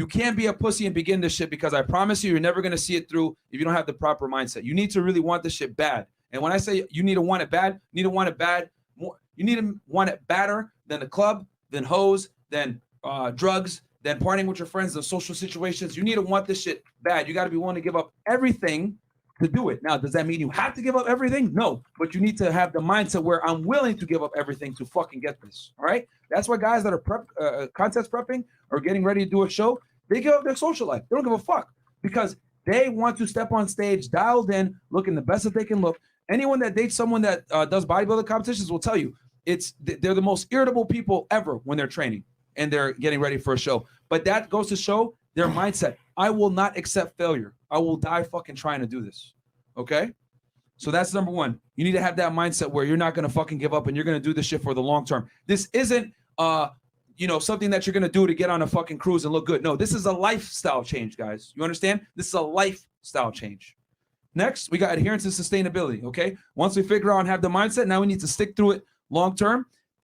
You can't be a pussy and begin this shit, because I promise you're never going to see it through if you don't have the proper mindset. You need to really want this shit bad. And when I say you need to want it bad, you need to want it bad. You need to want it badder than the club, than hoes, than drugs, than partying with your friends, than social situations. You need to want this shit bad. You got to be willing to give up everything to do it. Now, does that mean you have to give up everything? No, but you need to have the mindset where I'm willing to give up everything to fucking get this. All right? That's why guys that are contest prepping or getting ready to do a show, they give up their social life. They don't give a fuck because they want to step on stage, dialed in, looking the best that they can look. Anyone that dates someone that does bodybuilding competitions will tell you they're the most irritable people ever when they're training and they're getting ready for a show. But that goes to show their mindset. I will not accept failure. I will die fucking trying to do this. Okay? So that's number one. You need to have that mindset where you're not going to fucking give up and you're going to do this shit for the long term. This isn't something that you're going to do to get on a fucking cruise and look good. No, this is a lifestyle change, guys. You understand? This is a lifestyle change. Next, we got adherence and sustainability, okay? Once we figure out and have the mindset, now we need to stick through it long term.